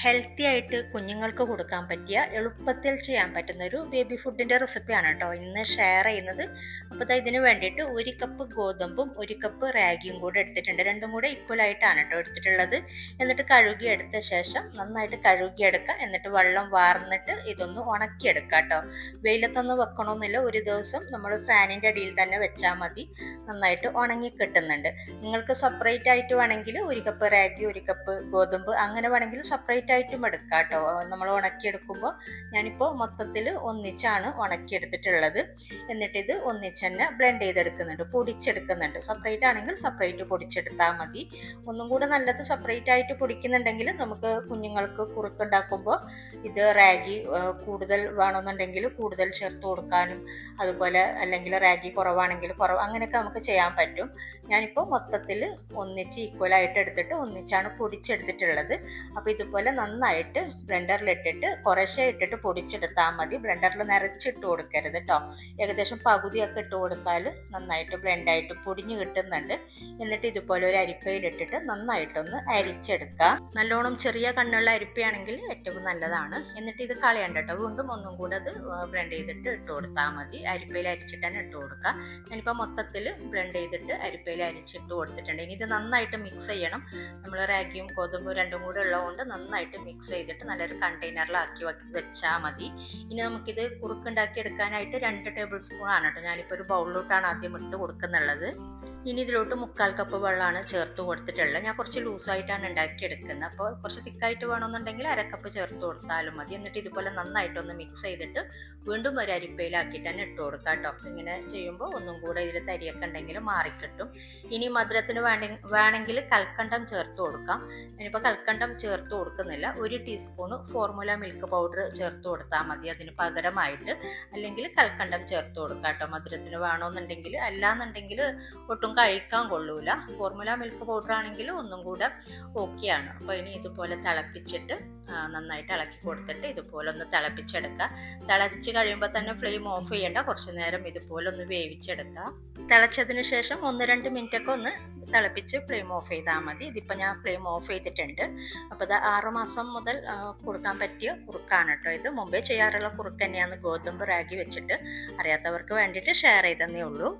Healthy ആയിട്ട് കുഞ്ഞുങ്ങൾക്ക് കൊടുക്കാൻ പറ്റിയ എളുപ്പത്തിൽ ചെയ്യാൻ പറ്റുന്ന ഒരു ബേബി ഫുഡിൻ്റെ റെസിപ്പിയാണ് കേട്ടോ ഇന്ന് ഷെയർ ചെയ്യുന്നത്. അപ്പോൾ ഇതിന് വേണ്ടിയിട്ട് 1 കപ്പ് ഗോതമ്പും 1 കപ്പ് റാഗിയും കൂടെ എടുത്തിട്ടുണ്ട്. രണ്ടും കൂടെ ഈക്വൽ ആയിട്ടാണ് കേട്ടോ എടുത്തിട്ടുള്ളത്. എന്നിട്ട് കഴുകിയെടുത്ത ശേഷം നന്നായിട്ട് കഴുകിയെടുക്കുക. എന്നിട്ട് വെള്ളം വാർന്നിട്ട് ഇതൊന്ന് ഉണക്കിയെടുക്കുക കേട്ടോ. വെയിലത്തൊന്നും വെക്കണമെന്നില്ല, ഒരു ദിവസം നമ്മൾ ഫാനിൻ്റെ അടിയിൽ തന്നെ വെച്ചാൽ മതി. നന്നായിട്ട് ഉണങ്ങി കിട്ടുന്നുണ്ട്. നിങ്ങൾക്ക് സെപ്പറേറ്റ് ആയിട്ട് വേണമെങ്കിൽ 1 കപ്പ് റാഗി 1 കപ്പ് ഗോതമ്പ് അങ്ങനെ വേണമെങ്കിൽ സെപ്പറേറ്റ് ആയിട്ടും എടുക്കാം കേട്ടോ. നമ്മൾ ഉണക്കിയെടുക്കുമ്പോൾ ഞാനിപ്പോൾ മൊത്തത്തിൽ ഒന്നിച്ചാണ് ഉണക്കിയെടുത്തിട്ടുള്ളത്. എന്നിട്ട് ഇത് ഒന്നിച്ച് തന്നെ ബ്ലെൻഡ് ചെയ്തെടുക്കുന്നുണ്ട്, പൊടിച്ചെടുക്കുന്നുണ്ട്. സെപ്പറേറ്റ് ആണെങ്കിൽ സെപ്പറേറ്റ് പൊടിച്ചെടുത്താൽ മതി. ഒന്നും കൂടെ നല്ലത് സെപ്പറേറ്റ് ആയിട്ട് പൊടിക്കുന്നുണ്ടെങ്കിൽ നമുക്ക് കുഞ്ഞുങ്ങൾക്ക് കുറുക്കുണ്ടാക്കുമ്പോൾ ഇത് റാഗി കൂടുതൽ വേണമെന്നുണ്ടെങ്കിൽ കൂടുതൽ ചേർത്ത് കൊടുക്കാനും, അതുപോലെ അല്ലെങ്കിൽ റാഗി കുറവാണെങ്കിൽ കുറവ്, അങ്ങനെയൊക്കെ നമുക്ക് ചെയ്യാൻ പറ്റും. ഞാനിപ്പോൾ മൊത്തത്തിൽ ഒന്നിച്ച് ഈക്വലായിട്ട് എടുത്തിട്ട് ഒന്നിച്ചാണ് പൊടിച്ചെടുത്തിട്ടുള്ളത്. അപ്പോൾ ഇതുപോലെ നന്നായിട്ട് ബ്ലെൻഡറിലിട്ടിട്ട് കുറേശ്ശെ ഇട്ടിട്ട് പൊടിച്ചെടുത്താൽ മതി. ബ്ലെൻഡറിൽ നിറച്ചിട്ട് കൊടുക്കരുത് കേട്ടോ. ഏകദേശം പകുതിയൊക്കെ ഇട്ട് കൊടുത്താൽ നന്നായിട്ട് ബ്ലെൻഡായിട്ട് പൊടിഞ്ഞ് കിട്ടുന്നുണ്ട്. എന്നിട്ട് ഇതുപോലെ ഒരു അരിപ്പയിലിട്ടിട്ട് നന്നായിട്ടൊന്ന് അരിച്ചെടുക്കുക. നല്ലോണം ചെറിയ കണ്ണുള്ള അരിപ്പയാണെങ്കിൽ ഏറ്റവും നല്ലതാണ്. എന്നിട്ട് ഇത് കളയണ്ട കേട്ടോ. വീണ്ടും ഒന്നും കൂടെ അത് ബ്ലെൻഡ് ചെയ്തിട്ട് ഇട്ട് കൊടുത്താൽ മതി. അരിപ്പയിൽ അരിച്ചിട്ട് തന്നെ ഇട്ട് കൊടുക്കുക. ഞാനിപ്പോൾ മൊത്തത്തിൽ ബ്ലെൻഡ് ചെയ്തിട്ട് അരിപ്പയിൽ അരിച്ചിട്ട് കൊടുത്തിട്ടുണ്ട്. ഇനി ഇത് നന്നായിട്ട് മിക്സ് ചെയ്യണം. നമ്മൾ റാഗിയും ഗോതമ്പും രണ്ടും കൂടെ ഉള്ളതുകൊണ്ട് നന്നായിട്ട് മിക്സ് ചെയ്തിട്ട് നല്ലൊരു കണ്ടെയ്നറിലാക്കി വെച്ചാൽ മതി. ഇനി നമുക്കിത് കുറുക്കുണ്ടാക്കി എടുക്കാനായിട്ട് 2 ടേബിൾ സ്പൂൺ ആണ് കേട്ടോ. ഞാനിപ്പോൾ ഒരു ബൗളിലോട്ടാണ് ആദ്യം ഇട്ട് കൊടുക്കുന്നുള്ളത്. ഇനി ഇതിലോട്ട് 1/4 കപ്പ് വെള്ളമാണ് ചേർത്ത് കൊടുത്തിട്ടുള്ളത്. ഞാൻ കുറച്ച് ലൂസായിട്ടാണ് ഉണ്ടാക്കിയെടുക്കുന്നത്. അപ്പോൾ കുറച്ച് തിക്കായിട്ട് വേണമെന്നുണ്ടെങ്കിൽ 1/2 കപ്പ് ചേർത്ത് കൊടുത്താലും മതി. എന്നിട്ട് ഇതുപോലെ നന്നായിട്ടൊന്ന് മിക്സ് ചെയ്തിട്ട് വീണ്ടും ഒരു അരിപ്പയിലാക്കിയിട്ട് തന്നെ ഇട്ട് കൊടുക്കാം കേട്ടോ. ഇങ്ങനെ ചെയ്യുമ്പോൾ ഒന്നും കൂടെ ഇതിൽ തരിയൊക്കെ ഉണ്ടെങ്കിൽ മാറിക്കിട്ടും. ഇനി മധുരത്തിന് വേണമെങ്കിൽ കൽക്കണ്ടം ചേർത്ത് കൊടുക്കാം. ഞാനിപ്പോൾ കൽക്കണ്ടം ചേർത്ത് കൊടുക്കുന്നില്ല. 1 ടീസ്പൂൺ ഫോർമുല മിൽക്ക് പൗഡർ ചേർത്ത് കൊടുത്താൽ മതി അതിന് പകരമായിട്ട്. അല്ലെങ്കിൽ കൽക്കണ്ടം ചേർത്ത് കൊടുക്കാം കേട്ടോ മധുരത്തിന് വേണമെന്നുണ്ടെങ്കിൽ. അല്ലാന്നുണ്ടെങ്കിൽ ഒട്ടും കഴിക്കാൻ കൊള്ളൂല. ഫോർമുല മിൽക്ക് പൗഡർ ആണെങ്കിൽ ഒന്നും കൂടെ ഓക്കെയാണ്. അപ്പോൾ ഇനി ഇതുപോലെ തിളപ്പിച്ചിട്ട് നന്നായിട്ട് ഇളക്കി കൊടുത്തിട്ട് ഇതുപോലെ ഒന്ന് തിളപ്പിച്ചെടുക്കുക. തിളച്ച് കഴിയുമ്പോൾ തന്നെ ഫ്ലെയിം ഓഫ് ചെയ്യേണ്ട, കുറച്ച് നേരം ഇതുപോലെ ഒന്ന് വേവിച്ചെടുക്കുക. തിളച്ചതിന് ശേഷം 1-2 മിനിറ്റ് ഒക്കെ ഒന്ന് തിളപ്പിച്ച് ഫ്ലെയിം ഓഫ് ചെയ്താൽ മതി. ഇതിപ്പോൾ ഞാൻ ഫ്ലെയിം ഓഫ് ചെയ്തിട്ടുണ്ട്. അപ്പോൾ ഇത് 6 മാസം മുതൽ കൊടുക്കാൻ പറ്റിയ കുറുക്കാണ് കേട്ടോ. ഇത് മുമ്പേ ചെയ്യാറുള്ള കുറുക്ക് തന്നെയാണ്, ഗോതമ്പ് റാഗി വെച്ചിട്ട്. അറിയാത്തവർക്ക് വേണ്ടിയിട്ട് ഷെയർ ചെയ്തതന്നേ ഉള്ളൂ.